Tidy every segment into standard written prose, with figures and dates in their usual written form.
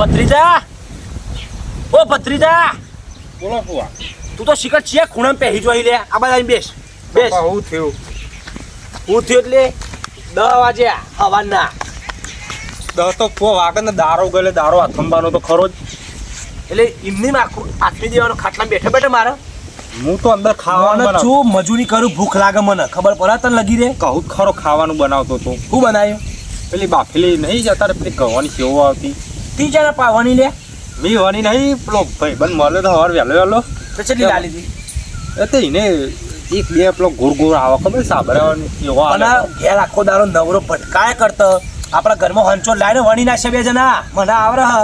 ભત્રીજા ઓ ભત્રીજા બોલો ફુવા. તું તો શિખર છે ખૂણામાં પહેરી જોઈ લે આ બાજુ બેસ બેસ. હું થયું હું થયું એટલે 10 વાગ્યા હવાના. દસ તો ફુવા વાગે ને દારો ગયેલે દારો હાથંબાનો તો ખરો જ. એટલે એમની આખું આથમી દેવાનો ખાટલા બેઠા બેઠા મારે હું તો અંદર ખાવાનું મને બનાવ શું મજૂરી કરું ભૂખ લાગે મને ખબર પડે તને લગી રે. કહું જ ખરો ખાવાનું બનાવતો તો. શું બનાવ્યું? પેલી બાફેલી નહીં જતા રે પેલી ગવાની સેવો આવતી તીજાને પાવાની લે મી વાની નહીં પેલો ભાઈ બંધ મળે તો હવાર વહેલો વહેલો તો ચલી લાલી હતી એ તો એને એક બે પેલો ગોળ ગોળ આવે ખબર સાબરાવાની એવો અને ઘેર આખો દારો નવરો ભટકાય કરતો આપણા ઘરમાં હંચો લાઈને વણી નાખશે બે જણા મને આવડે હ.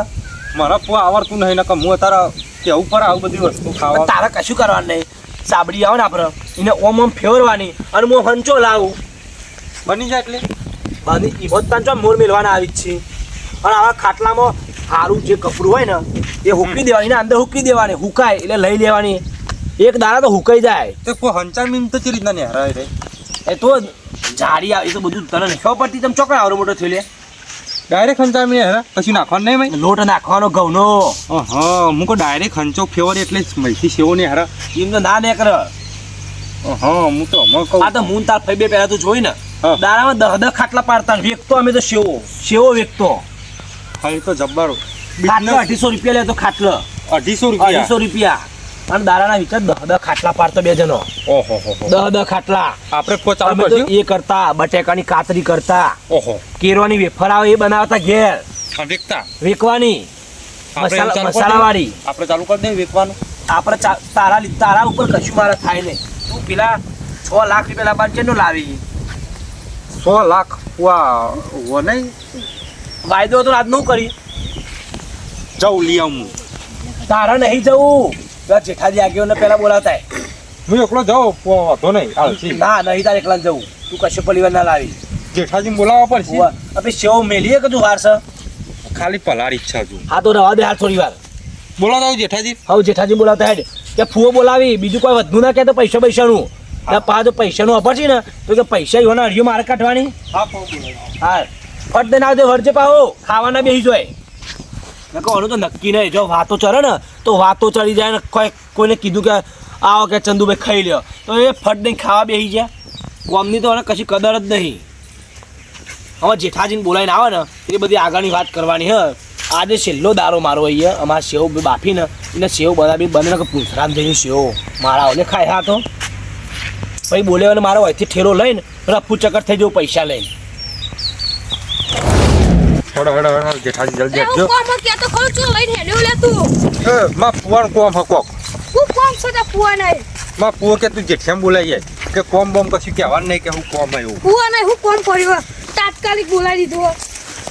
મને ફુવા આવડતું નહીં ને હું તારા કેવું પર આવું બધી વસ્તુ ખાવા તારે કશું કરવાનું નહીં. સાબડી આવે ને આપણે એને ઓમ ઓમ ફેરવાની અને હું હંચો લાવું બની જાય એટલે બની ઈમોતાન જો મોર મેલવાના આવી જ છે. અને આવા ખાટલામાં સારું જે કપડું હોય ને એ હુકી દેવાની ને અંદર હુકી દેવાની હુકાય એટલે લઈ લેવાની એક દાડા તો હુકાઈ જાય. તે કોઈ હંચા મીમ તો ચી રીતના ને હરાય રે એ તો જાડી આવે એ તો બધું તને નહીં ખબર પડતી તમે ચોકડા આવડો મોટો થયો લે ડાયરેક્ટ હંચા મીમ હરા કશું નાખવાનું નહીં ભાઈ. લોટ નાખવાનો ઘઉંનો હા હું કોઈ ડાયરેક્ટ હંચો ફેવર એટલે મહીથી સેવો નહીં હરા. એમ તો ના કર. હા હું તો હમણાં કહું આ તો મૂન તાર ફઈ બે પહેલા તું જોઈ ને હા. દાડામાં 10 ખાટલા પાડતા વેકતો અમે તો સેવો વેકતો હા એ તો જબ્બર ખાટલો 250 રૂપિયા લેતો ખાટલો 250 રૂપિયા અને દાડાના વિચાર 10 ખાટલા પાડતો બે જણો. ઓહો હો 10 ખાટલા આપણે ફો ચાલુ અમે તો કરશું. એ કરતા બટેકાની કાતરી કરતા ઓહો કેરવાની વેફર આવે એ બનાવતા ઘેર વેકતા વેકવાની આપણે એમ ચાલુ કરી મસાલા વાળી દઈએ. આપણે ચાલુ કરી દઈએ વેકવાનું. આપણે તારા ઉપર કશું મારે થાય નહીં. તું પેલા 6 લાખ રૂપિયા લાવવા છે લાવી 100 લાખ ફુવા હો નહીં વાયદો તો આજ નું કરી જાઉં લઈ આવું હું. તારા નહીં જવું પેલા જેઠાજી આગેવાને પેલા બોલાવતા હું એકલો જાઉં ફુવા વાંધો નહીં આલસી. ના નહીં તારે એકલા જવું તું કશું પલીવાર ના લાવી જેઠાજીને બોલાવવા પડશે. આપણે સેવ મેલીએ કે તું વાર છે ખાલી પલારી ઈચ્છા છું. હા તો રવા દે હાલ થોડી વાર બોલાવતા આવું જેઠાજી. હવે જેઠાજી બોલાવતા હેડ કે ફુઓ બોલાવી બીજું કોઈ વધુ ના કહેતો પૈસાનું પાછું પૈસાનું અફર છે ને તો કે પૈસા એવાના અડિયો મારે કાઢવાની. હા ફુવા બોલાવો. હા ફટ દઈને આવજે વરજે પાહો ખાવાના બેસી જોય ને કહો તો નક્કી નહીં જો વાતો ચડે ને તો વાતો ચડી જાય ને કોઈને કીધું કે આવો કે ચંદુભાઈ ખાઈ લ્યો તો એ ફટ દઈને ખાવા બેસી જાય. ગોમની તો કશી કદર જ નહીં. હવે જેઠાજીને બોલાવીને આવે ને એ બધી આગળની વાત કરવાની હ. આજે છેલ્લો દારો મારો અહીંયા અમારા સેવ બાફીને એને સેવ બનાવી બને પૂંછરામ જઈને સેવ મારા ઓલે ખાય હા તો પછી બોલે અને મારો અહીંથી ઠેલો લઈને રફુ ચક્કર થઈ જવું પૈસા લઈને. હડ જેઠાજી જલ્દી હું આવજો. કોમ કે તો કહું છું લઈને હેડ્યો લે તું એ માં ફુવાનું કોમ હકો. હું કોમ છે તે પુઆ નહીં માં ફુઓ કે તું જેઠિયામ બોલાઈએ કે કોમ બોમ કશું કહેવાનું નહીં કે હું કોમ આવ્યું. પુઆ નહીં હું કોમ કર્યો તાત્કાલિક બોલાવી દીધો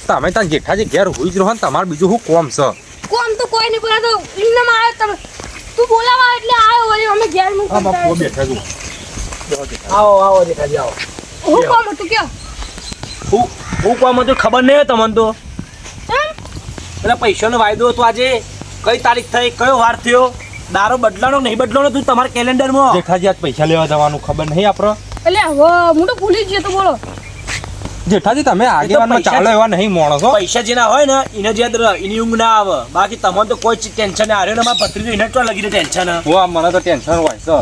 તમે ત્યાં જેઠાજી ઘેર હોઈ જ રહો ને તમારે બીજું શું કોમ છે. કોમ તો કોઈ નહીં બોલાતો ઇન્નામાં આવ્યો તમે તું બોલાવા એટલે આવ્યો વળી અમે ઘેર મું હા માં ફુઓ બેઠા છું. આવો જેઠાજી આવો. હું કોમ હતું કે હું કોમ હતું ખબર નહીં હોય તમને તો એમ પેલા પૈસાનો વાયદો હતો આજે કઈ તારીખ થઈ કયો વાર થયો દારો બદલાનો નહીં બદલાનો તું તમારા કેલેન્ડરમાં જેઠાજી આજ પૈસા લેવા જવાનું ખબર નહીં આપણે. એટલે હવે હું તો ભૂલી જ ગયો તો બોલો જેઠાજી તમે આગેવાનમાં ચાલો એવા નહીં માણસો. પૈસા જેના હોય ને એને જ યાદ રહે એની ઊંઘ ના આવે બાકી તમને તો કોઈ ટેન્શન ના આવ્યો ને મારા ભત્રીજો એને તો લગીને ટેન્શન ઓ મને તો ટેન્શન હોય છે.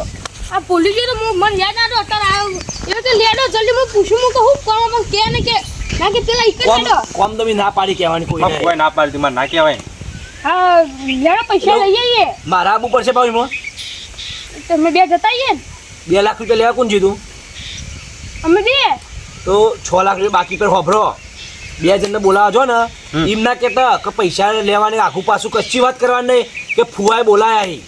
આ ભૂલી ગયો તો મને યાદ આવ્યો અત્યારે આવ્યો એ કે લેડો જલ્દી હું પૂછું હું કહું કોમ પણ કે ને કે ના કે પેલા એક કોમ લેડો કોમ તો બી ના પાડી કહેવાની કોઈ માં કોઈ ના પાડતી મને ના કહેવાય. હા લેડો પૈસા લઈ આવીએ મારા આબુ પડશે ભાઈ એમાં તમે બે જતા આવીએ ને 2 લાખ રૂપિયા લેવા કોણ જીતું અમે બે તો 6 લાખ રૂપિયા બાકી પર હોભરો 2 જણને બોલાવા જો ને એમ ના કહેતા કે પૈસા લેવાની આખું પાછું કચ્છી વાત કરવાની નહીં કે ફુવાએ બોલાયા અહીં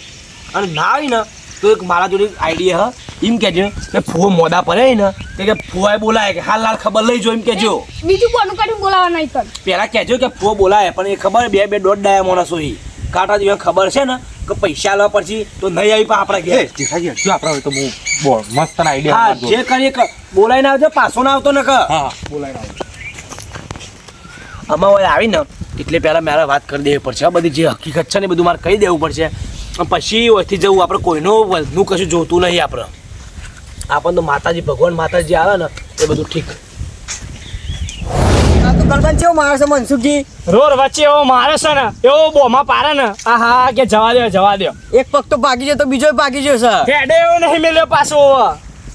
અને ના આવી ને તો એક મારા જોડે આઈડિયા હ એમ કહેજો કે ફુવો મોડા પડે ને કે ફુવાએ બોલાય કે હાલ ખબર લઈ જો એમ કહેજો. બીજું કોનું કાઢી બોલાવા નહીં કર પહેલાં કહેજો કે ફુવો બોલાય પણ એ ખબર 2 દોઢ ડાયા માણસો કાંટા જેવા ખબર છે ને કે પૈસા લેવા પછી તો નહીં આવી પણ આપણે ઘેર જેઠાજી હજુ આપણે હોય તો હું બોલ મસ્ત આઈડિયા. હા જે કરીએ બોલાઈને આવજો પાછો ના આવતો ને કે હા બોલાય આવજો. આમાં હોય આવીને એટલે પહેલાં મારે વાત કરી દેવી પડશે આ બધી જે હકીકત છે ને બધું મારે કહી દેવું પડશે પછી અહીંથી જવું આપણે કોઈનું વધનું કશું જોતું નહીં આપણને તો માતાજી ભગવાન માતાજી આવે ને એ બધું ઠીક. આ તો ગલબન કેવો મારે છે મનસુખજી? રોડ વચ્ચે એવો મારે છે ને એવો બોમાં પારે ને આહા કે જવા દો એક પગ તો ભાગી ગયો તો બીજો ભાગી ગયો છે. હેડે એવો નહીં મેલ્યો પાછો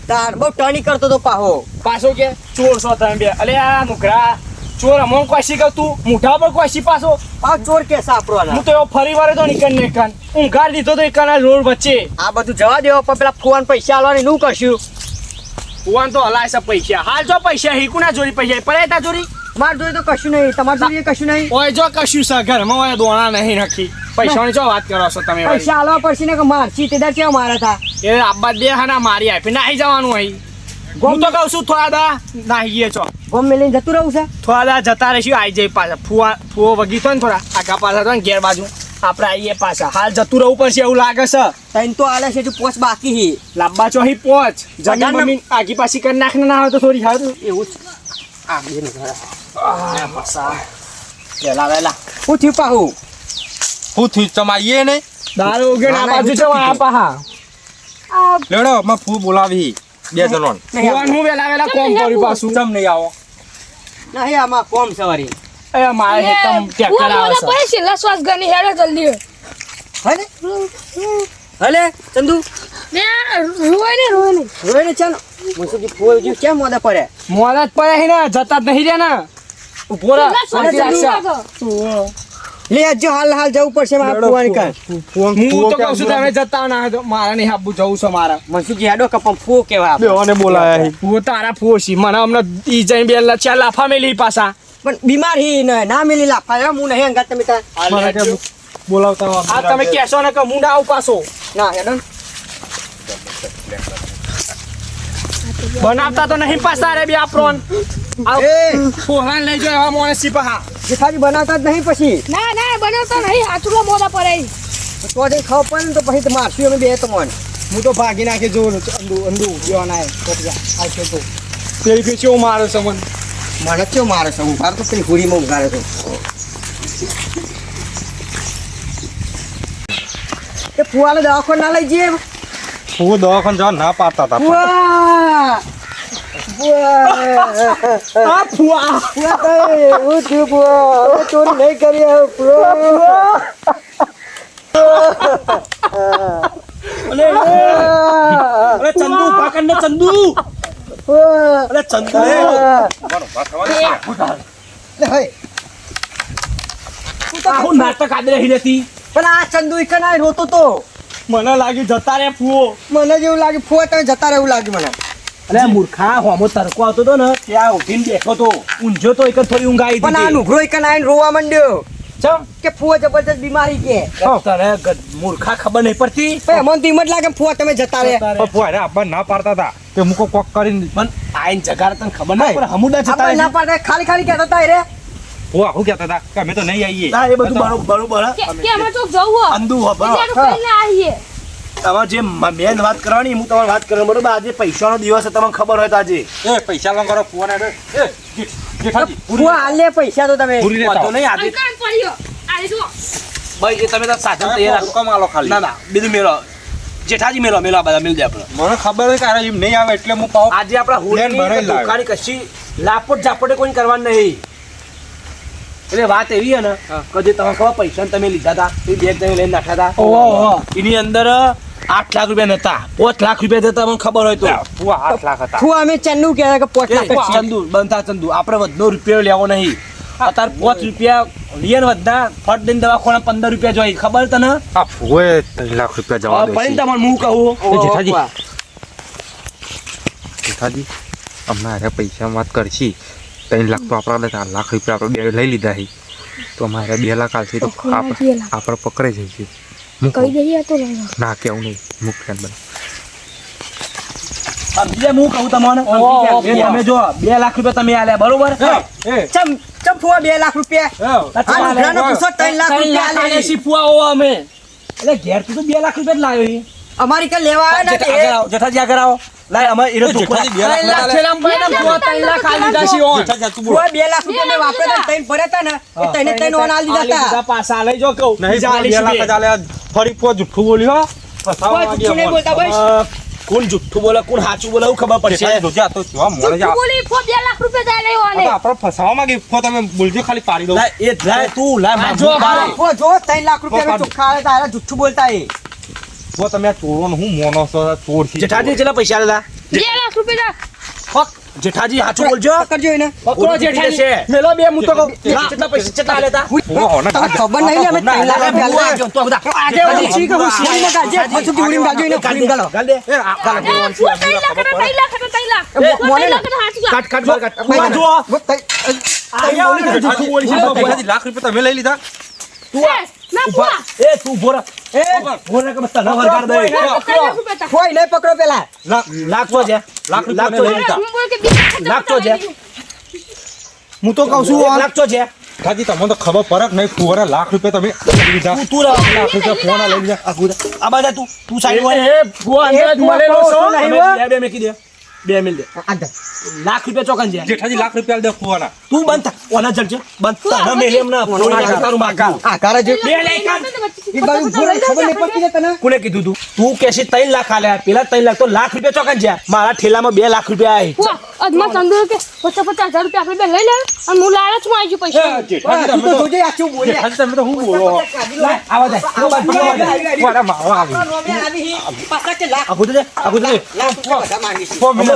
તાર બહુ ટર્ની કરતો તો પાછો કે ચોર છો તમે બે અલે આ નુકરા ચોર અમોન કોઈ કહું તું મુઠા પર કોઈ પાછો પાછો ચોર કે સાપરવાના. હું તો એવો ફરી વારે તો નીકળ નીકળ ઊંઘાર દીધો તો એક રોડ વચ્ચે આ બધું જવા દેવો પણ પેલા ફુવાન પૈસા આલવાની નું કરશું. કુવાન તો હલાય છે પૈસા હાલ જો પૈસા હીકુ ના ચોરી પૈસા પડે તા ચોરી માર જોડે તો કશું નહીં, તમાર જોડે કશું નહીં. ઓય જો કશું છે ઘરમાં ઓય દોણા નહીં રાખી પૈસાની જો વાત કરો છો તમે વળી? પૈસા આલવા પડશે ને કે મારસી તે દાડ કેવા મારા હતા. એ આબ્બા દે હા ના મારી આપી નાહી જવાનું અહીં હું તો કહું છું થોડા દા નાહીએ છો ગોમ મેલીને જતું રહું છે. થોડા દા જતા રહીશું આવી જાય પાછા ફુવો વગી તો ને થોડા આગા પાછા તો ને ઘેર બાજુ આપણે આવીએ પાછા હાલ જતું રહેવું પડશે એવું લાગે છે તૈન તો આલે છે હજુ પોચ બાકી હી. લાંબા ચોહી પહોંચ જમીન બધાને- બમીન આગી પાછી કરી નાખને ના હોય તો થોડી સારું એવું જ. આ બે ને પાછા વેલા વેલા હું થયું પાહું? હું થયું ચમાઈએ ને દારૂ ઉગે ના, આ ના, બાજુ એવું જો જ આ પાહા લેડો માં ફૂ બોલાવી 2 જણોન ફુવાન હું વેલા વેલા કોમ કર્યું પાછું ચમ નહીં આવો નહીં આમાં કોમ સવારી. એ મારે હેતમ ટેક્ટર આવે છે પડે છેલ્લા શ્વાસ ગણી હેડો જલ્દી હલે હલે ચંદુ ને રોય ને રોય ને ચાલો મનસુખજી ફુવા જેવું કેમ મોદા પડે? મોડા જ પડે હે ને જતા જ નહીં રહ્યા ને ઉભો રહે શાંતિ રાખશે લે આજો હાલ જવું પડશે મારા ફુવાની કાન. હું તો કહું છું તમે જતા ના હોય તો મારે નહીં આપવું જવું છે મારે મનસુખજી હેડો કપમ ફુવો કેવા આપણે. બેઓને બોલાયા હું તારા ફોસી મને હમણાં ઈ જઈને બે ચાર લાફા મેલી પાછા પણ બીમાર હી ને ના મિલી લાફા હું નહીં અંગાત તમે તાર. બોલાવતા આ તમે કહેશો ને કે હું ના આવું પાછો ના હેડો ને. બનાવતા તો નહીં પાછા રે બે પ્રોન એ પોહાન લઈ જાવ એવા મોણે સિપા જેઠાજી બનાવતા જ નહીં પછી ના બનાવતા નહીં આટલો મોડા પડે તો જઈ ખાવ પડે ને તો પછી તો મારશું અમે બે તો મન. હું તો ભાગી નાખી જોઉં અંદુ દેવાના આ છે તો પેલી ફેર કેવું મારે છે મને મને કેવો મારે છે હું તો પેલી હુરીમાં ઉગાડે તો એ ફુવાને દવાખાને ના લઈ જઈએ. ફૂ દવાખાને જવા ના પાડતા હતા ફુવા આ ફુવા હું છું ફુવા અમે ચોરી નહીં કરી હવે ફુવા. અરે ચંદુ પાકડ ને ચંદુ ફુવા. અરે ચંદુ આવું નાટક આદરે રહી નથી પણ આ ચંદુ ઇકના રોતો તો મને લાગ્યું જતા રે ફુવો મને જેવું લાગે ફુવા તમે જતા રહે એવું લાગે મને. અરે મૂર્ખા હોમો તરકો આવતો તો ને ત્યાં ઉઠીને બેઠો તો ઊંઝો તો એક જ થોડી ઊંઘ આવી પણ આ હતી નુઘરો ઇકના આવીને રોવા માંડ્યો ચમ કે ફુવા જબરજસ્ત બીમારી કે તને મૂર્ખા ખબર નહીં પડતી ભાઈ અમને તો હિંમત લાગે ફુવા તમે જતા રહે. પણ ફૂ અરે આબા ના પાડતા હતા કે મુકો કોક કરીને પણ આઈન જગાડ તને ખબર ના પડે હમુદા જતા આપણે ના રહે પાડે ખાલી ખાલી કહેતા હતા રે. ફૂ આવું કહેતા હતા કે અમે તો નહીં આવીએ ના એ બધું બરોબર કે અમે તો જવું અંદુ હબા એટલે પહેલા આવીએ તમારે જે મેન વાત કરવાની હું તમારે વાત કરવાની બરોબર આજે પૈસાનો દિવસ છે તમને ખબર હોય તો આજે એ પૈસા લંગ કરો ફૂવાને એ જેઠાજી ફુવા હાલે પૈસા તો તમે પૂરી વાંધો લેતા નહીં આજે અંકલ પડ્યો આલે જો ભાઈ એ તમે તાર સાધન તૈયાર રાખો હુકમ આલો ખાલી ના ના બીજું મેળો જેઠાજી મેળો આ બધા મેળ દે આપણે મને ખબર હોય કે અરે એમ નહીં આવે એટલે હું પાવ આજે આપણા પ્લેન ભરાઈ હોળની લાવે. દુકાની કશી લાપોટ ઝાપોટે કોઈ કરવાનું નહીં એટલે વાત એવી છે ને કે જે તમે ખબર પૈસા તમે લીધા હતા એ બેગ તમે લઈને નાખ્યા હતા એની અંદર 8 લાખ રૂપિયા નતા 5 લાખ રૂપિયા હતા તમને ખબર હોય તો ફૂ 8 લાખ હતા ફુવા અમે ચંદુ કહેતા કે પોચ લાખ એ ચંદુ બનતા ચંદુ આપણે વધનો રૂપિયો લેવો નહીં અત્યારે 5 રૂપિયા લીયન વધના ફટ દઈને દવાખાના 15 રૂપિયા જોઈએ ખબર તને આ ફૂએ 3 લાખ રૂપિયા જવા દે પણ તમને હું કહું એ જેઠાજી જેઠાજી હમણાં અરે પૈસા વાત કરશી 3 લાખ તો આપણા 4 લાખ રૂપિયા આપણે બે લઈ લીધા છે તો અમારે 2 લાખ આલશે તો આપણે પકડાઈ જઈશું કઈ દઈએ તો ના કેવું નહીં મુખ્ય બને બીજે હું કહું તમને એ તમે જો 2 લાખ રૂપિયા તમે આલ્યા બરોબર ચમ ફુવા 2 લાખ રૂપિયા આ નુઘરાનો પૂછો 3 લાખ રૂપિયા આલે. અમે એટલે ઘેર થી તો 2 લાખ રૂપિયા જ લાવ્યો એ. અમારી કે લેવા આવ્યા જેઠા- ને આગળ આવો, જેઠાજી આગળ આવો લાય અમે એનો ટુકડા જેઠાજી 2 લાખ છેલ્લા ભાઈ ને ફુવા 3 લાખ આલી દીધા છે ઓન ફુવા 2 લાખ રૂપિયા મેં વાપર્યા હતા, 3 ભર્યા હતા ને એ તઈને 3 ઓન આલી દીધા હતા. પાછા લઈ જો કહું નહીં બીજા આલી 2 લાખ છે જ આલ્યા ફરી પો જુઠ્ઠું બોલ્યો કોઈ જુઠ્ઠું નહીં બોલતા ભાઈ. કોણ જુઠ્ઠું બોલે કોણ સાચું બોલે એવું ખબર પડશે જેઠાજી જોજે, આ તો જોવા મોડે જ આ- બોલી ફો 2 લાખ રૂપિયા જાય લેવો આ તો આપણે ફસાવા માંગી ફો તમે બોલજો ખાલી પાડી દઉં. લાય, એ લાય તું લાય જો, મારે. ફો જો 3 લાખ રૂપિયા ચોખ્ખા આવે તારા જુઠ્ઠું બોલતા એ ફો તમે આ ચોરોને હું મોનો છો, આ ચોર છે. જેઠાજી કેટલા પૈસા લેતા 2 લાખ રૂપિયા જેઠાજી સાચું બોલજો પકડજો એને પકડો જેઠાજી મેલો બે હું તો કહું કેટલા પૈસા કેટલા લેતા ચોરો હોને તમને ખબર નહીં ને અમે 3 લાખ રૂપિયા તું આ બધા આજે ઉછી કે ઉછી માં ગાજે મસુક ઉડીને ગાજો એને ખાલી ગાલો ગાલ દે એ આ ગાલા બોલવાનું છે, ફો 3 લાખ ખબર પડે. 3 લાખ 3 લાખ મોને 3 લાખ હાચું કાટ કાટ બાર કાટ તું આ જો જેઠાજી લાખ રૂપિયા તમે લઈ લીધા. ના ફુવા એ તું બોરા બોરા કે બસ તને વરગાડ દે 3 લાખ રૂપિયા કોઈ નહીં પકડો પેલા લાખ તો છે લાખ રૂપિયા લાખ તો લઈ લીધા. હું બોલ કે 2 લાખ તો છે. હું તો કહું છું લાખ તો છે જેઠાજી તમને તો ખબર પડે કે નહીં ફુવારા લાખ રૂપિયા તમે લઈ લીધા. તું લાખ રૂપિયા ફોન લઈ લીધા આ ગુદા આ બાજા તું સાઈડ હોય એ ભુવા અંદર મળેલો છો બે મેકી દે બે મિલ દે લાખ રૂપિયા ચોકન છે જેઠાજી લાખ રૂપિયા લઈ દે ફુવારા. તું બંધ થા ઓના જડજે બંધ તને મેલે એમ ના ફોન તારું માગા આ કારા જે બે લઈ કાઢ એ બાજુ ભૂલે ખબર નહીં પડતી ને તને કોને કીધું તું કેસી 3 લાખ આલ્યા પેલા 3 લાખ તો લાખ રૂપિયા ચોકન છે મારા ઠેલામાં 2 લાખ રૂપિયા આય ફુવા અદમાં તંદુર કે 50,000 રૂપિયા આપણે બે લઈ લે અને હું લાલચ માં આવી પૈસા જેઠાજી તું તમે તો તો જોજે આચું બોલે જેઠાજી તમે તો હું બોલો આવા જાય ફુવારા મારવા આવી. પાછા કે લાખ આ ગુદે લાખ રૂપિયા વધારે માંગી છે ફો મિનિટ.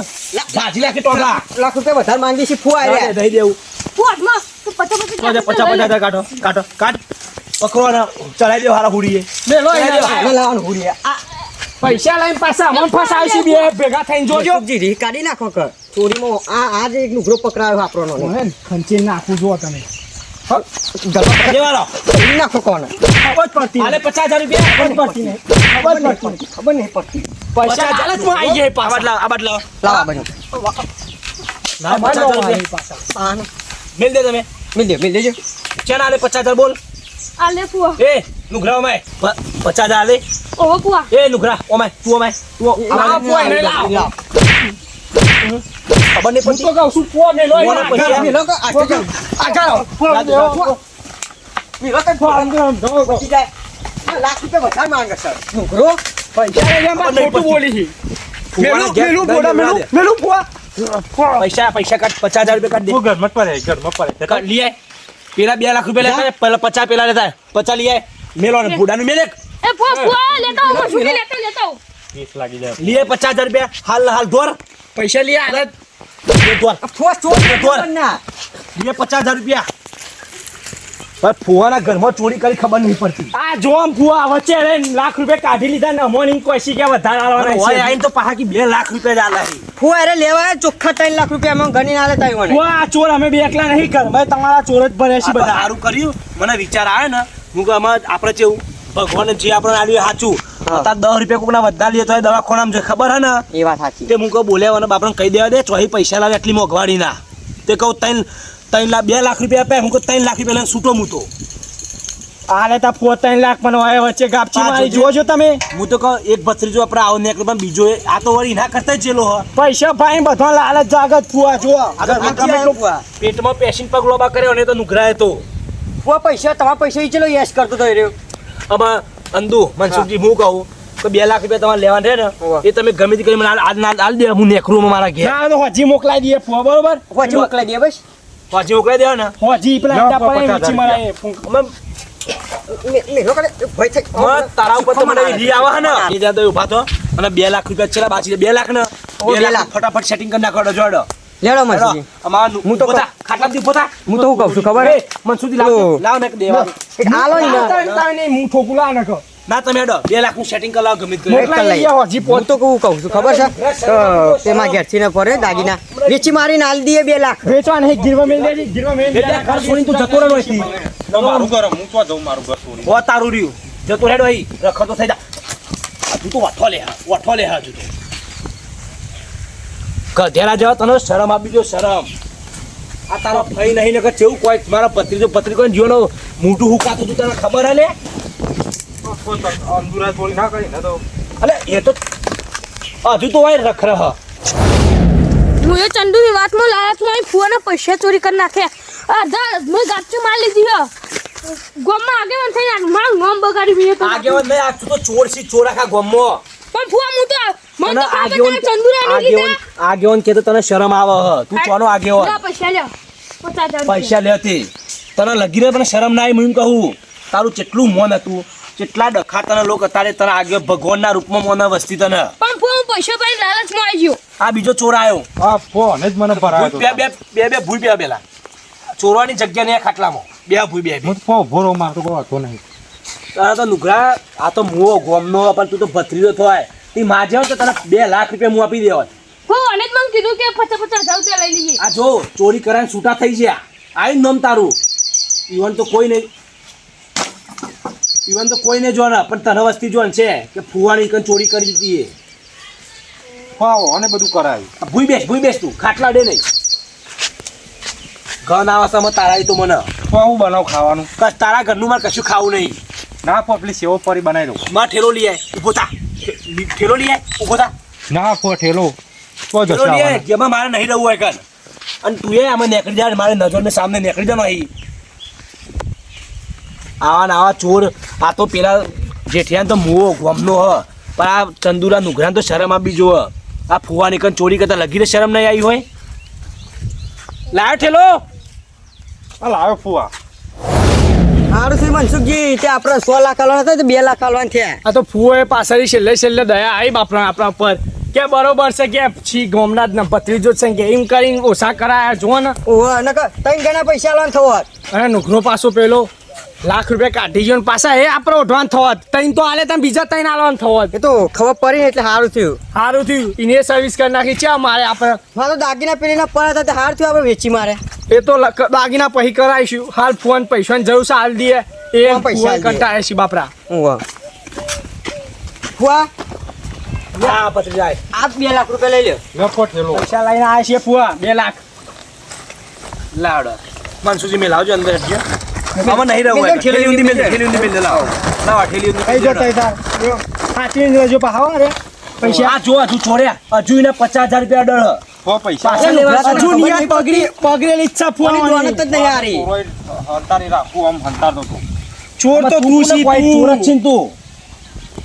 જાજી લાખ તો લાખ લાખ રૂપિયા વધારે માંગી છે ફુવા આયા દઈ દેવું ફુવા અદમાં તું 50,000 કાઢો કાઢો પકડો ને ચડાઈ દે હારા હુડીએ મેલો આને લાવવાનું હુડીએ પૈસા લઈને પાછા અમન ફસાવશી બે ભેગા થઈને જોજો જોજી રી કાઢી નાખો કર ચોરીમાં આ જે એક નુગરો પકડાયો આપણો નો ખંચી નાખું જો તમે દેવાળો કાઢી નાખો કોને ખબર જ પડતી આલે 50,000 રૂપિયા ખબર પડતી નહીં ખબર પડતી ખબર નહીં પડતી પૈસા લાલચમાં આવી જાય આ પાછા બાટલા આ બાટલા લાવા બાજુ ના મારો 50,000 આવી રૂપિયા પાછા આને મેલ દે તમે મિલ દેજો ચેના આલે 50,000 બોલ આ લે ફુવા એ નુગરા ઓમાય 50,000 આલે ઓહો ફુવા એ નુગરા ઓમાય તું લાવ ફુવા એને લાવ ખબર નહીં હું પડતી તો કહું છું ફુવા મેલો ફુવાના પૈસા મિલો કો આ જો આગળ ફુવા મિલો કો પહોંચી જાય આ લાખ રૂપિયા વધારે માંગે સર નુગરો પૈસા લઈને એમાં ખોટું બોલી છે મેલું મેલું બોલા મેલું મેલું ફુવા પૈસા કાઢ 50,000 રૂપિયા કાઢ દે હું ઘરમાં જ પડે ઘરમાં પડે. કાઢ લઈ આય પેલા 2 લાખ રૂપિયા લેતા પેલા 50 પેલા લેતા 50 લઈ આય મેલો ને બુડાનું મેલે એ ફુવા લેતા હું છૂટી લેતા 20 લાગી જાય. લઈ આય 50,000 રૂપિયા હાલ દોર પૈસા લઈ આ દોર ફોસ ચોર દોર. ના લઈ 50,000 રૂપિયા પણ ફુવાના ઘરમાં ચોરી કરી ખબર નહીં પડતી આ જોમ ફુવા વચ્ચે રહીને લાખ રૂપિયા કાઢી લીધા ને અમોની કોઈ શી કે વધારે અને આલવાના ઓય છે આઈને તો પાહા કી 2 લાખ રૂપિયા જ આલે ફુવા અરે લેવા ચોખ્ખા 3 લાખ રૂપિયા માં ગણી ના લેતા હોય ફુવા આ ચોર અમે બે એકલા નહીં કર ભાઈ તમારા ચોર જ ભરે છે બધા સારું કર્યું મને વિચાર આવે ને હું કે આમાં આપણે કેવું ભગવાને જે આપણને આલ્યું સાચું અત્યારે 10 રૂપિયા કોકના વધા લઈએ તો દવાખાનામાં જે ખબર હે ને એ વાત સાચી તે હું કહું બોલ્યા અને બાપને કહી દેવા દે ચોહી પૈસા લાવે એટલી મોંઘવાડી ના તે કહું 3 લાખ 2 લાખ રૂપિયા આપે હું કહું 3 લાખ રૂપિયા લઈને છૂટો હું તો આ લેતા 3 લાખ મને હોય વચ્ચે ગાપચી આ મારી જોજો. જોજો તમે હું તો કહું એક ભત્રીજો આપણે આવો ને પણ બીજો આ તો વળી ના કરતા જ જેલો હ પૈસા ભાઈ બધા લાલચ જાગત ફુવા જો આગળ સાચી ગમે વાત એટલું ફુવા. પેટમાં પેશન્ટ પગ લોબા કર્યો ને તો નુઘરાય તો ફુવા પૈસા તમારા પૈસા ઈ ચલો યસ કરતો તો એ રહ્યો આમાં અંદુ મનસુખજી હું કહું કે 2 લાખ રૂપિયા તમારે લેવાના રહે હોવે. ને એ તમે ગમે તે કરી મને આલ દે હું નેકરું મારા ઘેર ના તો હજી મોકલાઈ દઈએ ફુવા બરોબર પછી મોકલાઈ દે બસ પાછી મોકલાઈ દેવા ને હજી પેલા લાવો, અડ્ડા પડે 50,000 વીચી મારા એ અમે મેલો કરે ભય થઈ મને તારા ઉપર તો મને રી આવા હે ને એ જાતો ઊભા તો અને 2 લાખ રૂપિયા છેલ્લા બાકી 2 લાખ ને 2 લાખ ફટાફટ સેટિંગ કરી નાખો જોડો લેડો મનસુજી અમારું હું તો પોતા ખાટલામાંથી પોતા હું તો હું કહું છું ખબર હે મનસુદી લાવ ઓ. લાવ ને દેવા એક આલો ને નહીં હું ઠોકુલા ન કહો ના તમે હેડો 2 લાખ નું સેટિંગ કરી લાવ ગમે તે મોકલાઈ દઈએ હજી હું તો કહું છું ખબર છે તેમાં ઘેરથી ને પડે દાગીના વેચી મારીને આલ દઈએ 2 લાખ વેચવા નહીં ગીરવા મેલ દેજે ગીરવા મેલ એટલે ઘર છોડીને તું જતો રહ્યો નથી મારું ઘર હું તો જઉં મારું ઘર છોડી. હો તારું રહ્યું જતો હેડો અહીં રખડતો થઈ જા આ તું તો વાઠો લે હા તું તો ગધેડા જેવા તને શરમ આપી દો શરમ આ તારો ફઈ નહીં ને કે કેવું કોઈ મારા પત્રી કોઈ જીવનો મોટું હુકાતું તું તને ખબર હે લે કોઈ તો અંદુરા ચોરી ના કરી ને તો અલે એ તો હજુ તો વાય રખ રહ હું એ ચંદુની વાતમાં લાલચમાં ફુવાના પૈસા ચોરી કરી નાખ્યા મેં ગાપચી માર લીધી હે ગોમમાં આગેવાન થઈને મારું નામ બગાડી મેં તો આગેવાન નહીં આ તું તો ચોર છી ચોર આખા ગોમમાં પણ ફુવા હું તો તને તો ખબર આગેવાન તારા ચંદુરાની લીધા. આગેવાન કે તો તને શરમ આવે હ તું કોનો આગેવાન લા પૈસા લ્યો 50,000 પૈસા લેતી તને લગીને પણ શરમ ના આવી હું એમ કહું તારું કેટલું મોન હતું કેટલા ડખા તને લોક અત્યારે તને આગળ ભગવાનના રૂપમાં મોન વસ્તી તને પણ ફોન પૈસા પાઈ લાલચમાં આવી ગયો. આ બીજો ચોર આવ્યો આ ફોન જ મને ભરાયો તો બે બે બે બે ભૂઈ બે પેલા ચોરવાની જગ્યા ને ખાટલામાં બે ભૂઈ બે હું તો ફો ભોરો મારતો કોઈ હતો નહીં તારા તો નુકરા આ તો મુઓ ગોમનો પણ તું તો ભત્રીજો થાય તી માજે હોય તો તને 2 લાખ રૂપિયા હું આપી દેવા હો અને જ મને કીધું કે 50,000 રૂપિયા લઈ લઈએ. આ જો ચોરી કરાને છૂટા થઈ ગયા આઈ નામ તારું ઈવન તો કોઈ નહીં જો ને પણ તને વસ્તી જોન છે કે ફુવાની કન ચોરી કરી દીધી એ ફાવો અને બધું કરાયું આ ભૂઈ બેસ તું ખાટલા ડે નહીં ઘર ના વાસામાં તારા તો મને ફાવું બનાવ ખાવાનું તારા ઘરનું મારે કશું ખાવું નહીં ના ફો પેલી સેવો પરી બનાવી દઉં માં ઠેલો લઈ આય ઊભો થા ઠેલો લઈ આય ઊભો થા ના ફો ઠેલો તો ઠેલો લઈ આય જશે જેમાં મારે નહીં રહેવું હોય કન અને તું એ આમાં નીકળી જાય મારે નજરને સામે નીકળી જવાનું અહીં આવા ને આવા ચોર આ તો પેલા જેઠિયાન તો મુઓ ગમનો હ પણ આ ચંદુરા નુઘરાન તો શરમ આપી જો આ ફુવાની કન ચોરી કરતા લગીને શરમ નહીં આવી હોય લાયો ઠેલો આ લાવ્યો ફુવા સારું છે મનસુખજી તે આપણે 100 લાખ આલવાના હતા તો 2 લાખ આલવાના થયા આ તો ફુઓએ પાછળથી છેલ્લે દયા આવી બાપરા આપણા પર કે બરોબર છે કે છી ગોમના જ ભત્રીજો છે કે એમ કરીને ઓછા કરાયા જો ને ઓહો નકર 3 ગણા પૈસા આલવાના થવા અને નુકરો પાછો પેલો લાખ રૂપિયા કાઢી ગયો ને પાછા એ આપણે ઓઢવાન થવત તૈન તો આલે તમે બીજા તૈન આલવાન થવત એ તો ખબર પડી ને એટલે સારું થયું સારું થયું એને સર્વિસ કરી નાખી ચા મારે આપણે મારે તો દાગીના પેલીના પડ્યા હતા તે સારું થયું આપણે વેચી મારે એ તો દાગીના પહી કરાવીશું હાલ ફોન પૈસાની જરૂર છે હાલ દઈએ એ હા, પૈસા ફોન કંટાળે છે બાપરા ઓહો ફુવા હા પતરી જાય આ 2 લાખ રૂપિયા લઈ લ્યો લખો ઠેલો પૈસા લઈને આવ્યા છીએ ફુવા 2 લાખ લાવડો મનસુજી મેં લાવજો અંદર હટજો આમાં નહીં રહું હોય ઠેલી ઊંધી મેલ લાવો લાવો ઠેલી કઈ જો ઊંધી તઈ સાચી લેજો પાહા રે પૈસા આ જો હજુ છોડ્યા હજુ એને 50,000 રૂપિયા ડળ ફો પૈસા પાછા લેવા હજુ નિયત પગડેલી ઈચ્છા ફોની ફુવાની દોનત જ નહીં હારી હંતારી રાખું આમ હંતારતો તો ચોર તો તું છી ચોર જ છે ને તું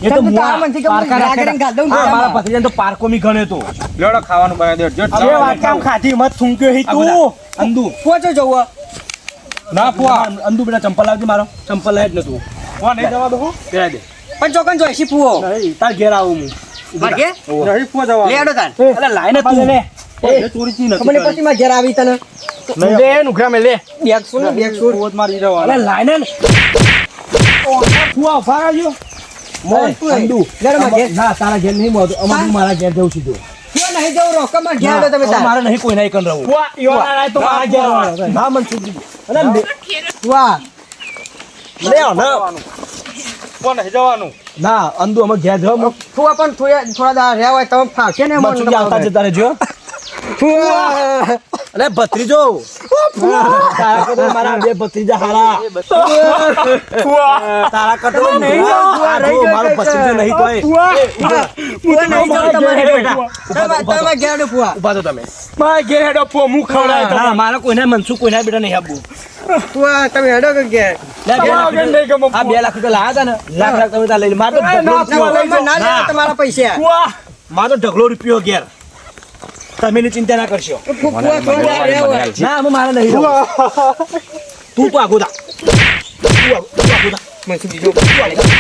એ તો તમે તારા મનથી કે પારકા રાગ રાખેલા. કરીને ગાળ દઉં ને હા, મારા આમાં. ભત્રીજાને તો પારકો મી ગણે તો લેડો ખાવાનું બનાવી દે જટ હવે વાત કામ ખાધી મત થૂંક્યો હી તું અંદુ પહોંચો જવું ના ફુવા અંદુ બેટા ચંપલ લાવજે મારો ચંપલ લઈ જ નતું ફુવા નહીં જવા દો પહેરાય દે પણ ચોકન જોઈશી ફુવો નહીં તાર ઘેર આવું હું માર ઘેર? નહીં ફુવા જવા લેડો તાન અલે લાઈને તું એ ચોરી ચી ખબર નહીં નથી પછી માર ઘેર આવી તને લે નુકરા મે લે બેગ સુન બેગ સુન ફુવા જ મારી જવા અલે લાઈને ને. ફુવા ફારાજો મોય, અંદુ લેડો માર ઘેર. ના તારા ઘેર નહીં મોતો અમાર મારા ઘેર જવું સીધું ફુવા નહીં જવું રોક માર ઘેર આવો તમે હવે તાર મારે નહીં કોઈ નહીં કન રહું ફુવા યોના રાય તો મારા ઘેર આવવાનો. ના મન છૂટી અલે ફુવા લે ને ફુવા નહીં જવાનું ના અંદુ અમે ઘેર જવા ફુવા પણ થોડા દાડા રહ્યા હોય તમે ફાવશે ને મન છૂટી આવતા જતા રહેજો ફુવા અરે ભત્રીજો તારા કરતો મારા બે ભત્રીજા હારા તારા કરતો નહીં જાઓ, ફુવા, રહી જાઓ, મારો કઈ ભત્રીજો નહીં તોય ફુવા નહીં જવું તમારે બેટા તમે ઘેર આવો ફુવા ઉભા તો તમે મારા ઘેર હેડો ફુવા મુખ ખવડાય તો ના મારા કોઈને મનસુખ કોઈને બેટા નહીં આપવું ફુવા તમે હેડો કે ઘેર લે, બે તમારા લાખ ઘેર નહીં ગમો આ 2 લાખ રૂપિયા લાયા હતા ને લાખ તમે તાર લઈ લે મારો તો ના, ઢગલો ફુવા, રૂપિયો. લઈ જાઓ. ના લેવા તમારા પૈસા ફુવા મારો ઢગલો રૂપિયો ઘેર તમે એની ચિંતા ના કરશો ફુવા થોડા દાડા રહ્યા હોય ના અમે મારે નહીં રહેવું. તું તો આગો થા. તું આગો થા.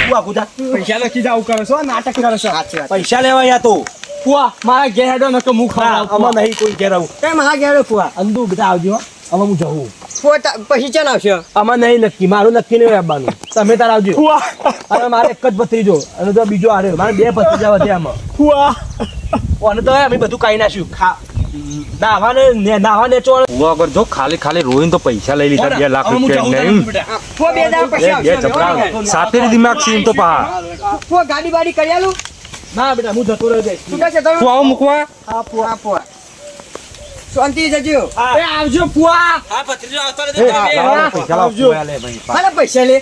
તું આગો થા. પૈસા લખી જાવ કરો છો નાટક કરો છો પૈસા લેવા યા તો ફુવા મારા ઘેર હેડો નકો મુખ હા, ખવડાવ આમાં નહીં કોઈ ઘેર આવું કેમ હા ઘેર આવો ફુવા અંદુ બેટા આવજો હવે હું જવું ફુવા પછી ચાલ આવશે આમાં નહીં નક્કી મારું નક્કી નહીં આવવાનું તમે તાર આવજો ફુવા અને મારે એક જ ભત્રીજો અને તો બીજો આરે મારે 2 ભત્રીજા વધ્યા આમાં ફુવા અને તો અમે બધું કાઢી નાખ્યું નાવા નેચો ફુવા અગર જો ખાલી ખાલી રોઈને તો પૈસા લઈ લીધા 2 લાખ રૂપિયા નહીં ફુવા બે દાડા પછી બે આવશે જબરા સાથે દિમાગ સીન તો પા ફુવા ગાડી બાડી કરી આલું ના બેટા હું જતો રહ્યો છૂટા છે તમે ફુવા મૂકવા હા ફુવા શાંતિ જજો એ આવજો ફુવા હા ભત્રીજો આવતો પૈસા લાવ ફુવા લે ભાઈ હાલે પૈસા લે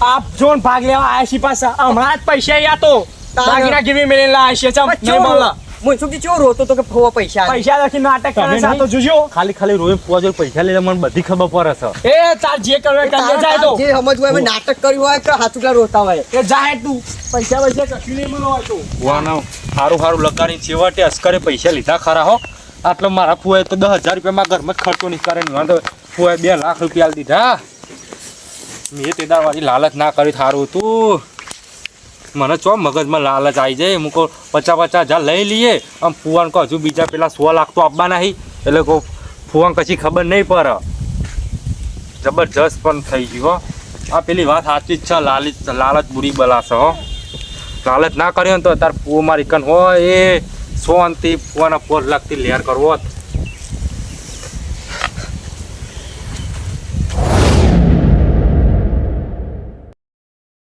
આપ જોન ભાગ લેવા આયા છી પાછા હમણાં જ પૈસા યા તો દાગીના ગીરવી મેલીને લાયા છે ચમ નહીં બોલા મુનસુખજી ચેવો રોતો તો કે ફુવા પૈસા આલે. પૈસા લખી નાટક કરે તમે છે આ તો જોજો ખાલી રોઈ ફુવા જોડે પૈસા લઈને મને બધી ખબર પડે છે એ તાર જે કરવે એ કરજે તારા જાય તો જે સમજવું હોય એમાં નાટક કર્યું હોય કે હાચુકલા રોતા હોય. એ જાય તું પૈસા કશું નહીં મળો હોય તો ફુવાનો સારું લગાડીને છેવટે અસ્કરે પૈસા લીધા ખરા હો આટલો મારા ફુવાએ તો 10,000 રૂપિયામાં ઘરમાં જ ખર્ચો નહીં કરે ને તો ફુવાએ 2 લાખ રૂપિયા આલી દીધા મેં તે દાડવાળી લાલચ ના કરી સારું હતું મને ચો મગજમાં લાલચ આવી જાય હું કહું 50,000 લઈ લઈએ આમ ફુવાને કહું હજુ બીજા પેલા 100 લાખ તો આપવાના નહીં એટલે કહું ફુવાને કશી ખબર નહીં પડે જબરજસ્ત પણ થઈ ગયું હો આ પેલી વાત સાચી જ છે લાલચ બુરી બલાશે હો લાલચ ના કર્યો ને તો તાર ફુવો મારી કન હોય એ 100 ફુવાના 4 લાખથી લેર કરવો હોત